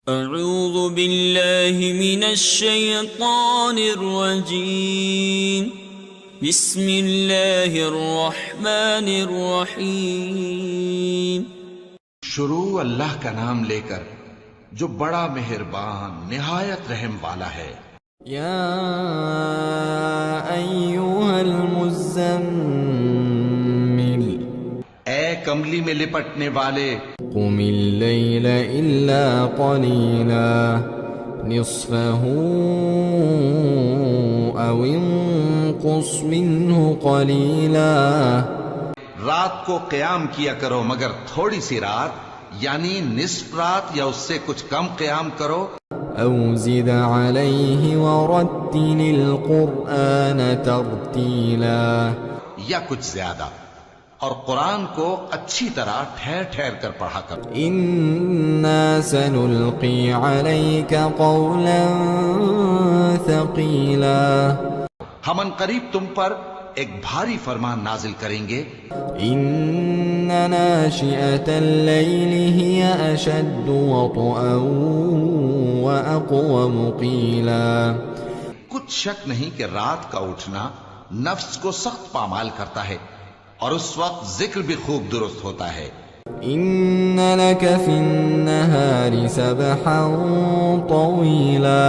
اعوذ باللہ من الشیطان الرجیم بسم اللہ الرحمن الرحیم۔ شروع اللہ کا نام لے کر جو بڑا مہربان نہایت رحم والا ہے۔ یا ایھا المزمل، اے کملی میں لپٹنے والے، قم اللیل الا قلیلا نصفہ او انقص منہ قلیلا، رات کو قیام کیا کرو مگر تھوڑی سی رات، یعنی نصف رات یا اس سے کچھ کم قیام کرو۔ او زد علیہ ورتل القرآن ترتیلا، یا کچھ زیادہ، اور قرآن کو اچھی طرح ٹھہر ٹھہر کر پڑھا کرو۔ انا سنلقی علیک قولا ثقیلا، ہم ان قریب تم پر ایک بھاری فرمان نازل کریں گے۔ ان ناشئة اللیل ہی اشد وطئا واقوم قیلا، کچھ شک نہیں کہ رات کا اٹھنا نفس کو سخت پامال کرتا ہے، اور اس وقت ذکر بھی خوب درست ہوتا ہے۔ ان لک فی النہار سبحا طویلا،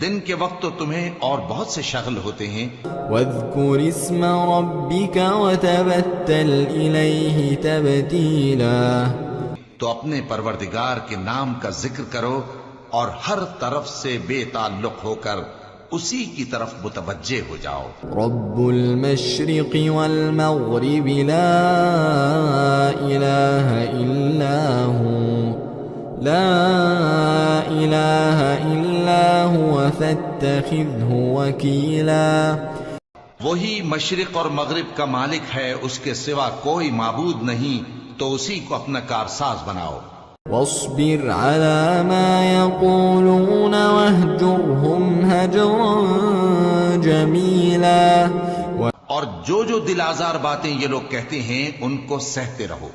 دن کے وقت تو تمہیں اور بہت سے شغل ہوتے ہیں۔ واذکر اسم ربک وتبتل الیہ تبتیلا، تو اپنے پروردگار کے نام کا ذکر کرو اور ہر طرف سے بے تعلق ہو کر اسی کی طرف متوجہ ہو جاؤ۔ رب المشرق والمغرب لا الہ الا ہو، لا الہ الا هو فاتخذہ وکیلا، وہی مشرق اور مغرب کا مالک ہے، اس کے سوا کوئی معبود نہیں، تو اسی کو اپنا کارساز بناؤ۔ واصبر على ما يقولون واهجرهم هجرا جميلا، اور جو دل آزار باتیں یہ لوگ کہتے ہیں ان کو سہتے رہو،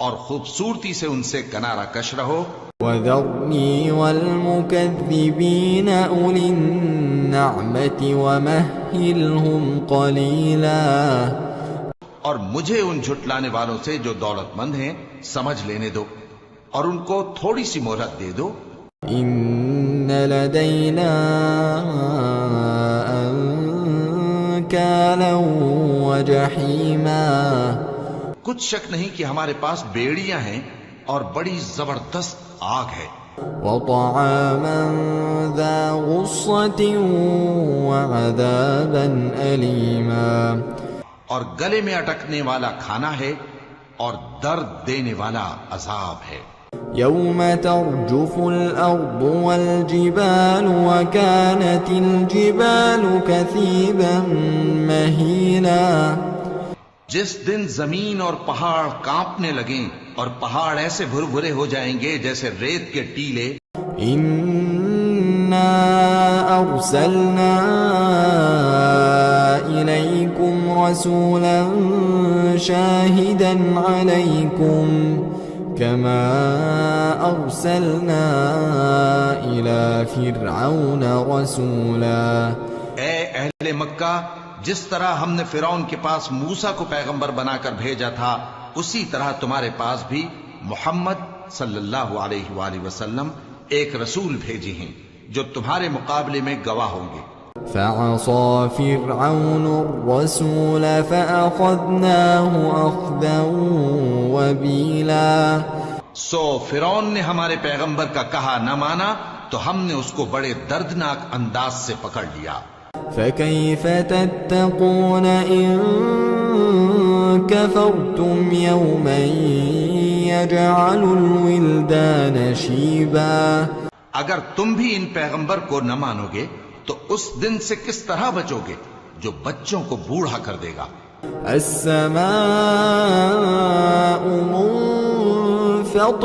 اور خوبصورتی سے ان سے کنارہ کش رہو۔ وذرني والمكذبين أولي النعمة ومهلهم قليلا، اور مجھے ان جھٹلانے والوں سے جو دولت مند ہیں سمجھ لینے دو، اور ان کو تھوڑی سی مہلت دے دو۔ ان لدینا انکالا وجحیما، کچھ شک نہیں کہ ہمارے پاس بیڑیاں ہیں اور بڑی زبردست آگ ہے۔ وطعاما ذا غصة وعذابا أليما، اور گلے میں اٹکنے والا کھانا ہے اور درد دینے والا عذاب ہے۔ يوم ترجف الأرض والجبال وكانت الجبال كثيبا مهيلا، جس دن زمین اور پہاڑ کانپنے لگیں اور پہاڑ ایسے بھر بھرے ہو جائیں گے جیسے ریت کے ٹیلے۔ إنا أرسلنا إليكم رسولا شاهدا عليكم كما أرسلنا إلى فرعون رسولا، اے اہل مکہ، جس طرح ہم نے فرعون کے پاس موسیٰ کو پیغمبر بنا کر بھیجا تھا، اسی طرح تمہارے پاس بھی محمد صلی اللہ علیہ وآلہ وسلم ایک رسول بھیجے ہیں جو تمہارے مقابلے میں گواہ ہوں گے۔ فعصى فرعون الرسول فأخذناه أخذا وبيلا، سو فرعون نے ہمارے پیغمبر کا کہا نہ مانا تو ہم نے اس کو بڑے دردناک انداز سے پکڑ لیا۔ فكيف تتقون إن كفرتم يوما يجعل الولدان شيبا، اگر تم بھی ان پیغمبر کو نہ مانو گے تو اس دن سے کس طرح بچو گے جو بچوں کو بوڑھا کر دے گا۔ السماء منفطر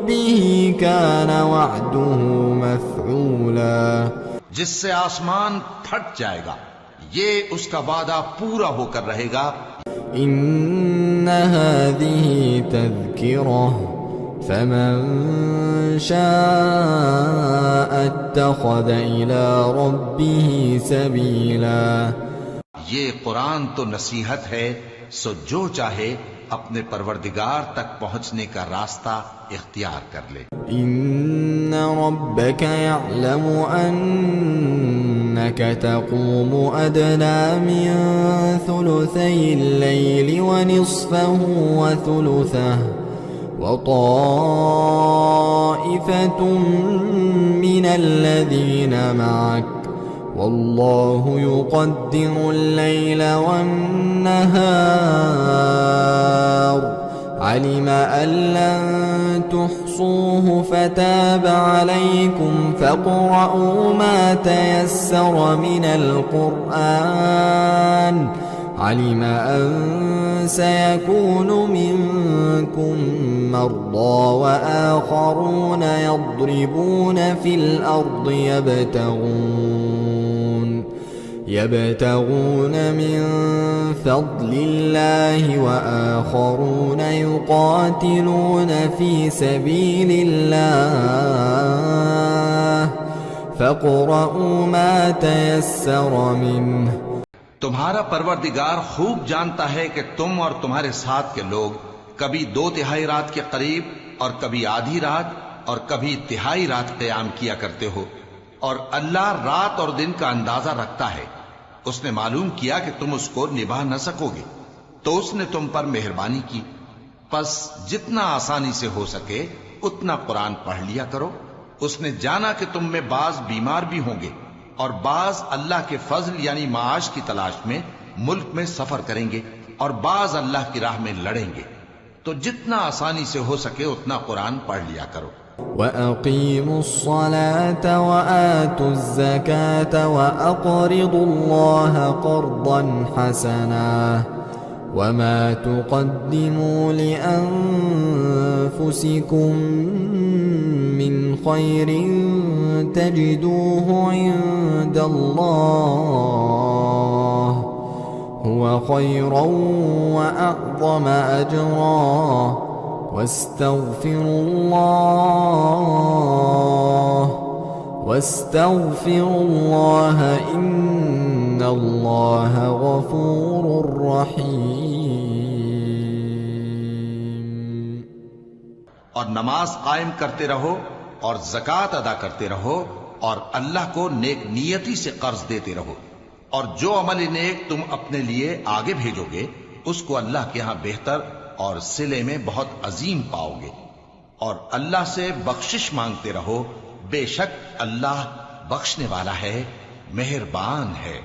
به كان وعده مفعولا، جس سے آسمان پھٹ جائے گا، یہ اس کا وعدہ پورا ہو کر رہے گا۔ ان هذه تذکرہ فمن شاء اتخذ إلى ربه سبيلا. یہ قرآن تو نصیحت ہے، سو جو چاہے اپنے پروردگار تک پہنچنے کا راستہ اختیار کر لے. إن ربك يعلم أنك تقوم أدنى من ثلثي الليل ونصفه وثلثه وطائفة من الذين معك والله يقدر الليل والنهار علم أن لن تحصوه فتاب عليكم فاقرؤوا ما تيسر من القرآن علم أن سيكون منكم مرضى وآخرون يضربون في الأرض يبتغون من فضل الله وآخرون يقاتلون في سبيل الله فاقرؤوا ما تيسر منه. تمہارا پروردگار خوب جانتا ہے کہ تم اور تمہارے ساتھ کے لوگ کبھی 2/3 رات کے قریب اور کبھی آدھی رات اور کبھی تہائی رات قیام کیا کرتے ہو، اور اللہ رات اور دن کا اندازہ رکھتا ہے. اس نے معلوم کیا کہ تم اس کو نبھا نہ سکو گے تو اس نے تم پر مہربانی کی، پس جتنا آسانی سے ہو سکے اتنا قرآن پڑھ لیا کرو. اس نے جانا کہ تم میں بعض بیمار بھی ہوں گے اور بعض اللہ کے فضل یعنی معاش کی تلاش میں ملک میں سفر کریں گے اور بعض اللہ کی راہ میں لڑیں گے، تو جتنا آسانی سے ہو سکے اتنا قرآن پڑھ لیا کرو. وَأَقِيمُوا الصَّلَاةَ وَآتُوا الزَّكَاةَ وَأَقْرِضُوا اللَّهَ قَرْضًا حَسَنًا وَمَا تُقَدِّمُوا لِأَنفُسِكُم مِّنْ خَيْرٍ تَجِدُوهُ عِندَ اللَّهِ هُوَ خَيْرًا وَأَعْظَمَ أَجْرًا واستغفروا الله إن الله غفور رحيم. اور نماز قائم کرتے رہو اور زکوٰۃ ادا کرتے رہو اور اللہ کو نیک نیتی سے قرض دیتے رہو، اور جو عمل نیک تم اپنے لیے آگے بھیجو گے اس کو اللہ کے ہاں بہتر اور صلے میں بہت عظیم پاؤ گے. اور اللہ سے بخشش مانگتے رہو، بے شک اللہ بخشنے والا ہے، مہربان ہے.